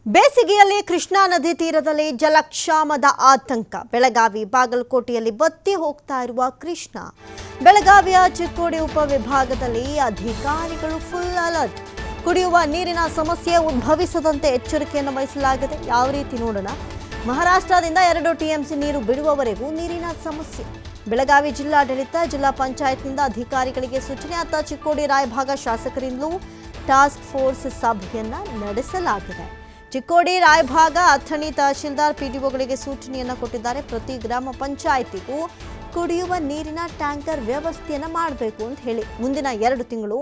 ಬೇಸಿಗೆಯಲ್ಲಿ ಕೃಷ್ಣಾ ನದಿ ತೀರದಲ್ಲಿ ಜಲಕ್ಷಾಮದ ಆತಂಕ. ಬೆಳಗಾವಿ ಬಾಗಲಕೋಟೆಯಲ್ಲಿ ಬತ್ತಿ ಹೋಗ್ತಾ ಇರುವ ಕೃಷ್ಣ. ಬೆಳಗಾವಿಯ ಚಿಕ್ಕೋಡಿ ಉಪವಿಭಾಗದಲ್ಲಿ ಅಧಿಕಾರಿಗಳು ಫುಲ್ ಅಲರ್ಟ್. ಕುಡಿಯುವ ನೀರಿನ ಸಮಸ್ಯೆ ಉದ್ಭವಿಸದಂತೆ ಎಚ್ಚರಿಕೆಯನ್ನು ವಹಿಸಲಾಗಿದೆ. ಯಾವ ರೀತಿ ನೋಡೋಣ. ಮಹಾರಾಷ್ಟ್ರದಿಂದ 2 ಟಿಎಂಸಿ ನೀರು ಬಿಡುವವರೆಗೂ ನೀರಿನ ಸಮಸ್ಯೆ. ಬೆಳಗಾವಿ ಜಿಲ್ಲಾಡಳಿತ ಜಿಲ್ಲಾ ಪಂಚಾಯತ್ನಿಂದ ಅಧಿಕಾರಿಗಳಿಗೆ ಸೂಚನೆ. ಅತ್ತ ಚಿಕ್ಕೋಡಿ ರಾಯಭಾಗ ಶಾಸಕರಿಂದಲೂ ಟಾಸ್ಕ್ ಫೋರ್ಸ್ ಸಭೆಯನ್ನ ನಡೆಸಲಾಗಿದೆ. ಚಿಕ್ಕೋಡಿ ರಾಯಭಾಗ ಅಥಣಿ ತಹಶೀಲ್ದಾರ್ ಪಿಡಿಒಗಳಿಗೆ ಸೂಚನೆಯನ್ನು ಕೊಟ್ಟಿದ್ದಾರೆ. ಪ್ರತಿ ಗ್ರಾಮ ಪಂಚಾಯಿತಿಗೂ ಕುಡಿಯುವ ನೀರಿನ ಟ್ಯಾಂಕರ್ ವ್ಯವಸ್ಥೆಯನ್ನು ಮಾಡಬೇಕು ಅಂತ ಹೇಳಿ ಮುಂದಿನ 2 ತಿಂಗಳು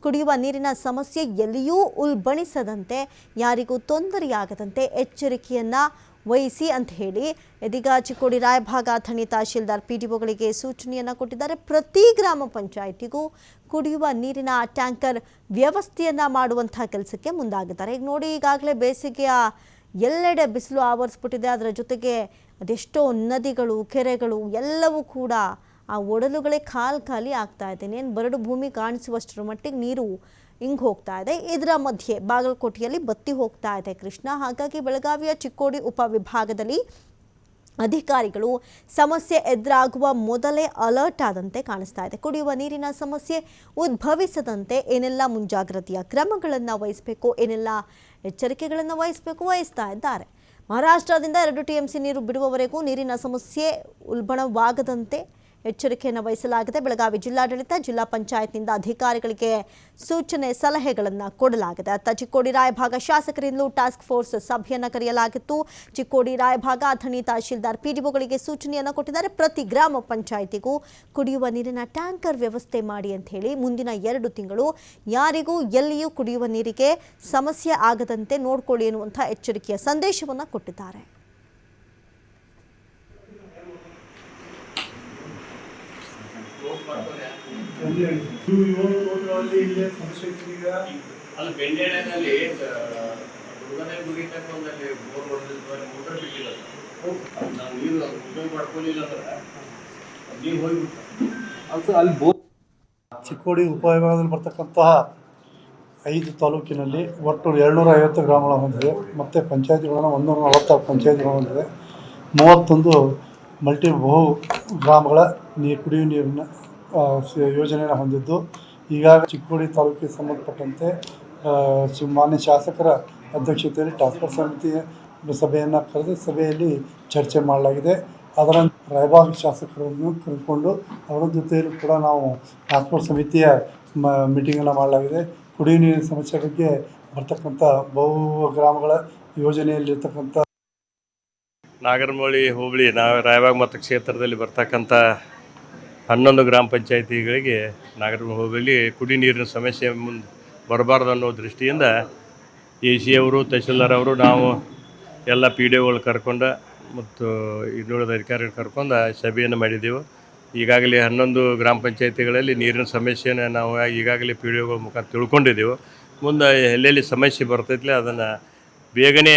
ಕುಡಿಯುವ ನೀರಿನ ಸಮಸ್ಯೆ ಎಲ್ಲಿಯೂ ಉಲ್ಬಣಿಸದಂತೆ, ಯಾರಿಗೂ ತೊಂದರೆಯಾಗದಂತೆ ಎಚ್ಚರಿಕೆಯನ್ನು ವಹಿಸಿ ಅಂತ ಹೇಳಿ ಇದೀಗ ಚಿಕ್ಕೋಡಿ ರಾಯಭಾಗ ಅಥಣಿ ತಹಶೀಲ್ದಾರ್ ಪಿಡಿಒಗಳಿಗೆ ಸೂಚನೆಯನ್ನು ಕೊಟ್ಟಿದ್ದಾರೆ. ಪ್ರತಿ ಗ್ರಾಮ ಪಂಚಾಯಿತಿಗೂ ಕುಡಿಯುವ ನೀರಿನ ಟ್ಯಾಂಕರ್ ವ್ಯವಸ್ಥೆಯನ್ನು ಮಾಡುವಂಥ ಕೆಲಸಕ್ಕೆ ಮುಂದಾಗಿದ್ದಾರೆ. ಈಗ ನೋಡಿ, ಈಗಾಗಲೇ ಬೇಸಿಗೆಯ ಎಲ್ಲೆಡೆ ಬಿಸಿಲು ಆವರಿಸ್ಬಿಟ್ಟಿದೆ. ಅದರ ಜೊತೆಗೆ ಅದೆಷ್ಟೋ ನದಿಗಳು, ಕೆರೆಗಳು ಎಲ್ಲವೂ ಕೂಡ ಆ ಒಡಲುಗಳೇ ಖಾಲಿ ಆಗ್ತಾ ಇದೆ. ಇನ್ನೇನು ಬರಡು ಭೂಮಿ ಕಾಣಿಸುವಷ್ಟರ ಮಟ್ಟಿಗೆ ನೀರು ಹಿಂಗೆ ಹೋಗ್ತಾ ಇದೆ. ಇದರ ಮಧ್ಯೆ ಬಾಗಲಕೋಟೆಯಲ್ಲಿ ಬತ್ತಿ ಹೋಗ್ತಾ ಇದೆ ಕೃಷ್ಣ. ಹಾಗಾಗಿ ಬೆಳಗಾವಿಯ ಚಿಕ್ಕೋಡಿ ಉಪವಿಭಾಗದಲ್ಲಿ ಅಧಿಕಾರಿಗಳು ಸಮಸ್ಯೆ ಎದುರಾಗುವ ಮೊದಲೇ ಅಲರ್ಟ್ ಆದಂತೆ ಕಾಣಿಸ್ತಾ ಇದೆ. ಕುಡಿಯುವ ನೀರಿನ ಸಮಸ್ಯೆ ಉದ್ಭವಿಸದಂತೆ ಏನೆಲ್ಲ ಮುಂಜಾಗ್ರತೆಯ ಕ್ರಮಗಳನ್ನು ವಹಿಸಬೇಕು, ಏನೆಲ್ಲ ಎಚ್ಚರಿಕೆಗಳನ್ನು ವಹಿಸ್ತಾ ಇದ್ದಾರೆ. ಮಹಾರಾಷ್ಟ್ರದಿಂದ 2 ಟಿಎಂಸಿ ನೀರು ಬಿಡುವವರೆಗೂ ನೀರಿನ ಸಮಸ್ಯೆ ಉಲ್ಬಣವಾಗದಂತೆ ಎಚ್ಚರಿಕೆಯನ್ನು ವಹಿಸಲಾಗಿದೆ. ಬೆಳಗಾವಿ ಜಿಲ್ಲಾಡಳಿತ ಜಿಲ್ಲಾ ಪಂಚಾಯತ್ನಿಂದ ಅಧಿಕಾರಿಗಳಿಗೆ ಸೂಚನೆ ಸಲಹೆಗಳನ್ನು ಕೊಡಲಾಗಿದೆ. ಅತ್ತ ಚಿಕ್ಕೋಡಿ ರಾಯಭಾಗ ಶಾಸಕರಿಂದಲೂ ಟಾಸ್ಕ್ ಫೋರ್ಸ್ ಸಭೆಯನ್ನು ಕರೆಯಲಾಗಿತ್ತು. ಚಿಕ್ಕೋಡಿ ರಾಯಭಾಗ ಅಥಣಿ ತಹಶೀಲ್ದಾರ್ ಪಿಡಿಒಗಳಿಗೆ ಸೂಚನೆಯನ್ನು ಕೊಟ್ಟಿದ್ದಾರೆ. ಪ್ರತಿ ಗ್ರಾಮ ಪಂಚಾಯಿತಿಗೂ ಕುಡಿಯುವ ನೀರಿನ ಟ್ಯಾಂಕರ್ ವ್ಯವಸ್ಥೆ ಮಾಡಿ ಅಂತ ಹೇಳಿ ಮುಂದಿನ 2 ತಿಂಗಳು ಯಾರಿಗೂ ಎಲ್ಲಿಯೂ ಕುಡಿಯುವ ನೀರಿಗೆ ಸಮಸ್ಯೆ ಆಗದಂತೆ ನೋಡ್ಕೊಳ್ಳಿ ಎನ್ನುವಂಥ ಎಚ್ಚರಿಕೆಯ ಸಂದೇಶವನ್ನು ಕೊಟ್ಟಿದ್ದಾರೆ. ಚಿಕ್ಕೋಡಿ ಉಪವಿಭಾಗದಲ್ಲಿ ಬರ್ತಕ್ಕಂತಹ 5 ತಾಲೂಕಿನಲ್ಲಿ ಒಟ್ಟು 250 ಗ್ರಾಮಗಳ ಹೊಂದಿದೆ. ಮತ್ತು ಪಂಚಾಯತಿಗಳನ್ನು 146 ಪಂಚಾಯತಿಗಳು ಹೊಂದಿದೆ. 31 ಬಹು ಗ್ರಾಮಗಳ ಕುಡಿಯುವ ನೀರಿನ ಯೋಜನೆಯನ್ನು ಹೊಂದಿದ್ದು, ಈಗಾಗಲೇ ಚಿಕ್ಕೋಡಿ ತಾಲೂಕಿಗೆ ಸಂಬಂಧಪಟ್ಟಂತೆ ಮಾನ್ಯ ಶಾಸಕರ ಅಧ್ಯಕ್ಷತೆಯಲ್ಲಿ ಟಾಸ್ಕ್ ಫೋರ್ಸ್ ಸಮಿತಿಯ ಸಭೆಯನ್ನು ಕರೆದು ಸಭೆಯಲ್ಲಿ ಚರ್ಚೆ ಮಾಡಲಾಗಿದೆ. ಅದರ ರಾಯಭಾಗ ಶಾಸಕರನ್ನು ಕರೆದುಕೊಂಡು ಅವರ ಜೊತೆಯಲ್ಲೂ ಕೂಡ ನಾವು ಟಾಸ್ಕ್ ಫೋರ್ಸ್ ಸಮಿತಿಯ ಮೀಟಿಂಗನ್ನು ಮಾಡಲಾಗಿದೆ. ಕುಡಿಯುವ ನೀರಿನ ಸಮಸ್ಯೆ ಬಗ್ಗೆ ಬರ್ತಕ್ಕಂಥ ಬಹು ಗ್ರಾಮಗಳ ಯೋಜನೆಯಲ್ಲಿರ್ತಕ್ಕಂಥ ನಾಗರಮೊಳಿ ಹೋಬಳಿ ರಾಯಬಾಗ ಮತಕ್ಷೇತ್ರದಲ್ಲಿ ಬರ್ತಕ್ಕಂಥ 11 ಗ್ರಾಮ ಪಂಚಾಯಿತಿಗಳಿಗೆ ನಾಗರಮೊಳಿ ಹೋಬಳಿ ಕುಡಿ ನೀರಿನ ಸಮಸ್ಯೆ ಬರಬಾರ್ದು ಅನ್ನೋ ದೃಷ್ಟಿಯಿಂದ AC ಅವರು, ತಹಶೀಲ್ದಾರ್ ಅವರು, ನಾವು ಎಲ್ಲ PDOಗಳು ಕರ್ಕೊಂಡು ಮತ್ತು ಇನ್ನುಳಿದ ಅಧಿಕಾರಿಗಳು ಕರ್ಕೊಂಡು ಸಭೆಯನ್ನು ಮಾಡಿದ್ದೆವು. ಈಗಾಗಲೇ 11 ಗ್ರಾಮ ಪಂಚಾಯಿತಿಗಳಲ್ಲಿ ನೀರಿನ ಸಮಸ್ಯೆನ ನಾವು ಈಗಾಗಲೇ PDOಗಳ ಮುಖಾಂತರ ತಿಳ್ಕೊಂಡಿದ್ದೆವು. ಮುಂದೆ ಎಲ್ಲೆಲ್ಲಿ ಸಮಸ್ಯೆ ಬರ್ತೈತಿ ಅದನ್ನು ಬೇಗನೆ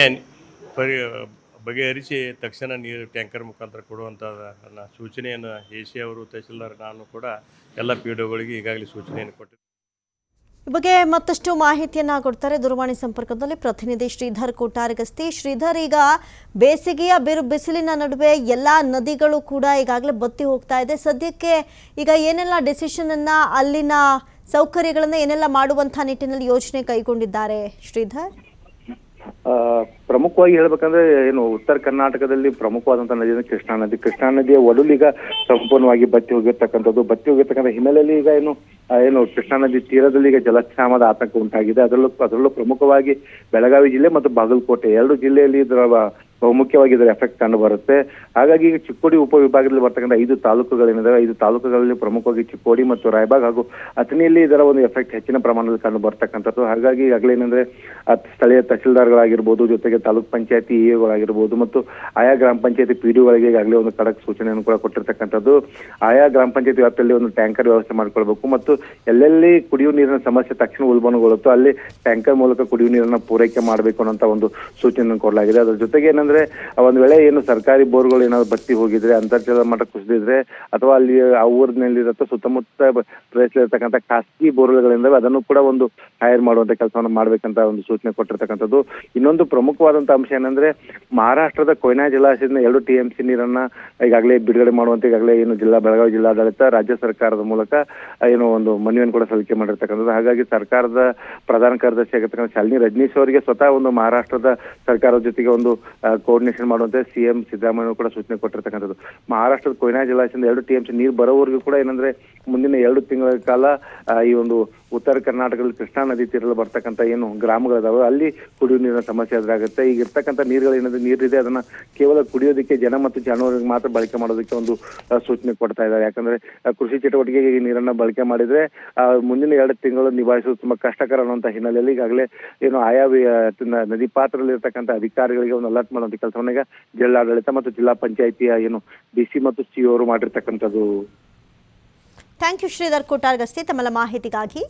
ಬಗೆಹರಿಸಿ ತಕ್ಷಣ ನೀರು ಟ್ಯಾಂಕರ್ ಮುಖಾಂತರ ಕೊಡುವಂಥದ್ದನ್ನು ಸೂಚನೆಯನ್ನು AC ಅವರು, ತಹಶೀಲ್ದಾರ್, ನಾನು ಕೂಡ ಎಲ್ಲ PDOಗಳಿಗೆ ಈಗಾಗಲೇ ಸೂಚನೆಯನ್ನು ಕೊಟ್ಟಿದ್ದೆ. ಈ ಬಗ್ಗೆ ಮತ್ತಷ್ಟು ಮಾಹಿತಿಯನ್ನು ಕೊಡ್ತಾರೆ ದೂರವಾಣಿ ಸಂಪರ್ಕದಲ್ಲಿ ಪ್ರತಿನಿಧಿ ಶ್ರೀಧರ್ ಕೋಟಾರಗಸ್ತಿ. ಶ್ರೀಧರ್, ಈಗ ಬೇಸಿಗೆಯ ಬಿಸಿಲಿನ ನಡುವೆ ಎಲ್ಲ ನದಿಗಳು ಕೂಡ ಈಗಾಗಲೇ ಬತ್ತಿ ಹೋಗ್ತಾ ಇದೆ. ಸದ್ಯಕ್ಕೆ ಈಗ ಏನೆಲ್ಲ ಡಿಸಿಷನನ್ನು, ಅಲ್ಲಿನ ಸೌಕರ್ಯಗಳನ್ನು ಏನೆಲ್ಲ ಮಾಡುವಂಥ ನಿಟ್ಟಿನಲ್ಲಿ ಯೋಜನೆ ಕೈಗೊಂಡಿದ್ದಾರೆ ಶ್ರೀಧರ್? ಪ್ರಮುಖವಾಗಿ ಹೇಳ್ಬೇಕಂದ್ರೆ ಉತ್ತರ ಕರ್ನಾಟಕದಲ್ಲಿ ಪ್ರಮುಖವಾದಂತಹ ನದಿ ಅಂದ್ರೆ ಕೃಷ್ಣಾ ನದಿಯ ಒಡಲು ಈಗ ಸಂಪೂರ್ಣವಾಗಿ ಬತ್ತಿ ಹೋಗಿರ್ತಕ್ಕಂಥ ಹಿನ್ನೆಲೆಯಲ್ಲಿ ಈಗ ಕೃಷ್ಣಾ ನದಿ ತೀರದಲ್ಲಿ ಈಗ ಜಲಕ್ಷಾಮದ ಆತಂಕ ಉಂಟಾಗಿದೆ. ಅದರಲ್ಲೂ ಪ್ರಮುಖವಾಗಿ ಬೆಳಗಾವಿ ಜಿಲ್ಲೆ ಮತ್ತು ಬಾಗಲಕೋಟೆ 2 ಜಿಲ್ಲೆಯಲ್ಲಿ ಇದರ ಬಹುಮುಖ್ಯವಾಗಿ ಇದರ ಎಫೆಕ್ಟ್ ಕಂಡು ಬರುತ್ತೆ. ಹಾಗಾಗಿ ಈಗ ಚಿಕ್ಕೋಡಿ ಉಪವಿಭಾಗದಲ್ಲಿ ಬರ್ತಕ್ಕಂಥ 5 ತಾಲೂಕುಗಳೇನಿದಾವೆ, 5 ತಾಲೂಕುಗಳಲ್ಲಿ ಪ್ರಮುಖವಾಗಿ ಚಿಕ್ಕೋಡಿ ಮತ್ತು ರಾಯಬಾಗ್ ಹಾಗೂ ಅಥಣಿಯಲ್ಲಿ ಇದರ ಒಂದು ಎಫೆಕ್ಟ್ ಹೆಚ್ಚಿನ ಪ್ರಮಾಣದಲ್ಲಿ ಕಂಡು ಬರ್ತಕ್ಕಂಥದ್ದು. ಹಾಗಾಗಿ ಈಗಾಗಲೇ ಏನಂದ್ರೆ ಸ್ಥಳೀಯ ತಹಶೀಲ್ದಾರ್ಗಳಾಗಿರ್ಬೋದು, ಜೊತೆಗೆ ತಾಲೂಕ್ ಪಂಚಾಯತಿ EOಗಳಾಗಿರ್ಬೋದು ಮತ್ತು ಆಯಾ ಗ್ರಾಮ ಪಂಚಾಯತಿ PDOಗಳಿಗೆ ಈಗಾಗಲೇ ಒಂದು ಖಡಕ್ ಸೂಚನೆಯನ್ನು ಕೂಡ ಕೊಟ್ಟಿರ್ತಕ್ಕಂಥದ್ದು. ಆಯಾ ಗ್ರಾಮ ಪಂಚಾಯತಿ ವ್ಯಾಪ್ತಿಯಲ್ಲಿ ಒಂದು ಟ್ಯಾಂಕರ್ ವ್ಯವಸ್ಥೆ ಮಾಡ್ಕೊಳ್ಬೇಕು ಮತ್ತು ಎಲ್ಲೆಲ್ಲಿ ಕುಡಿಯುವ ನೀರಿನ ಸಮಸ್ಯೆ ತಕ್ಷಣ ಉಲ್ಬಣಗೊಳ್ಳುತ್ತೋ ಅಲ್ಲಿ ಟ್ಯಾಂಕರ್ ಮೂಲಕ ಕುಡಿಯುವ ನೀರನ್ನ ಪೂರೈಕೆ ಮಾಡಬೇಕು ಅನ್ನೋ ಒಂದು ಸೂಚನೆಯನ್ನು ಕೊಡಲಾಗಿದೆ. ಅದರ ಜೊತೆಗೆ ಏನಂದ್ರೆ ಒಂದ್ ವೇಳೆ ಏನು ಸರ್ಕಾರಿ ಬೋರ್ಗಳು ಏನಾದ್ರು ಬತ್ತಿ ಹೋಗಿದ್ರೆ, ಅಂತರ್ಜಲ ಮಟ್ಟ ಕುಸಿದಿದ್ರೆ, ಅಥವಾ ಅಲ್ಲಿ ಆ ಊರಿನಲ್ಲಿರತ್ತ ಸುತ್ತಮುತ್ತ ಪ್ರದೇಶದಲ್ಲಿರ್ತಕ್ಕಂಥ ಖಾಸಗಿ ಬೋರ್ಗಳಿಂದ ಅದನ್ನು ಕೂಡ ಒಂದು ಹೈರ್ ಮಾಡುವಂತ ಕೆಲಸವನ್ನು ಮಾಡ್ಬೇಕಂತ ಒಂದು ಸೂಚನೆ ಕೊಟ್ಟಿರ್ತಕ್ಕಂಥದ್ದು. ಇನ್ನೊಂದು ಪ್ರಮುಖವಾದಂತ ಅಂಶ ಏನಂದ್ರೆ, ಮಹಾರಾಷ್ಟ್ರದ ಕೊಯ್ನಾ ಜಲಾಶಯದಿಂದ 2 TMC ನೀರನ್ನ ಈಗಾಗಲೇ ಬಿಡುಗಡೆ ಮಾಡುವಂತೆ ಈಗಾಗಲೇ ಏನು ಬೆಳಗಾವಿ ಜಿಲ್ಲಾಡಳಿತ ರಾಜ್ಯ ಸರ್ಕಾರದ ಮೂಲಕ ಏನು ಒಂದು ಮನವಿಯನ್ನು ಕೂಡ ಸಲ್ಲಿಕೆ ಮಾಡಿರ್ತಕ್ಕಂಥದ್ದು. ಹಾಗಾಗಿ ಸರ್ಕಾರದ ಪ್ರಧಾನ ಕಾರ್ಯದರ್ಶಿ ಆಗಿರ್ತಕ್ಕಂಥ ಶಾಲಿನಿ ರಜನೀಶ್ ಅವರಿಗೆ ಸ್ವತಃ ಒಂದು ಮಹಾರಾಷ್ಟ್ರದ ಸರ್ಕಾರದ ಜೊತೆಗೆ ಒಂದು ಕೋಆರ್ಡಿನೇಷನ್ ಮಾಡುವಂತೆ CM ಸಿದ್ದರಾಮಯ್ಯ ಕೂಡ ಸೂಚನೆ ಕೊಟ್ಟಿರ್ತಕ್ಕಂಥದ್ದು. ಮಹಾರಾಷ್ಟ್ರದ ಕೊಯ್ನಾ ಜಲಾಶಯದಿಂದ 2 TMC ನೀರು ಬರೋವರೆಗೂ ಕೂಡ ಏನಂದ್ರೆ ಮುಂದಿನ 2 ತಿಂಗಳ ಕಾಲ ಈ ಒಂದು ಉತ್ತರ ಕರ್ನಾಟಕದಲ್ಲಿ ಕೃಷ್ಣಾ ನದಿ ತೀರದಲ್ಲಿ ಬರ್ತಕ್ಕಂಥ ಏನು ಗ್ರಾಮಗಳಿದಾವೆ ಅಲ್ಲಿ ಕುಡಿಯುವ ನೀರಿನ ಸಮಸ್ಯೆ ಎದುರಾಗುತ್ತೆ. ಈಗ ಇರ್ತಕ್ಕಂಥ ನೀರುಗಳೇನಾದ್ರೆ ನೀರಿದೆ ಅದನ್ನ ಕೇವಲ ಕುಡಿಯೋದಕ್ಕೆ ಜನ ಮತ್ತು ಜಾನುವಾರುಗಳಿಗೆ ಮಾತ್ರ ಬಳಕೆ ಮಾಡೋದಕ್ಕೆ ಒಂದು ಸೂಚನೆ ಕೊಡ್ತಾ ಇದ್ದಾರೆ. ಯಾಕಂದ್ರೆ ಕೃಷಿ ಚಟುವಟಿಕೆಗೆ ಈ ನೀರನ್ನ ಬಳಕೆ ಮಾಡಿದ್ರೆ ಮುಂದಿನ 2 ತಿಂಗಳು ನಿಭಾಯಿಸೋದು ತುಂಬಾ ಕಷ್ಟಕರ ಅನ್ನುವಂತ ಹಿನ್ನೆಲೆಯಲ್ಲಿ ಈಗಾಗಲೇ ಏನು ಆಯಾ ನದಿ ಪಾತ್ರದಲ್ಲಿ ಇರ್ತಕ್ಕಂಥ ಅಧಿಕಾರಿಗಳಿಗೆ ಒಂದು ಅಲರ್ಟ್ ಮಾಡುವಂತ ಕೆಲಸವನ್ನ ಈಗ ಜಿಲ್ಲಾಡಳಿತ ಮತ್ತು ಜಿಲ್ಲಾ ಪಂಚಾಯಿತಿಯ ಏನು DC ಮತ್ತು CO ಅವರು ಮಾಡಿರ್ತಕ್ಕಂಥದ್ದು. ಥ್ಯಾಂಕ್ ಯು ಶ್ರೀಧರ್ ಕೋಟಾರ್ಗಸ್ತಿ ತಮ್ಮ ಮಾಹಿತಿಗಾಗಿ.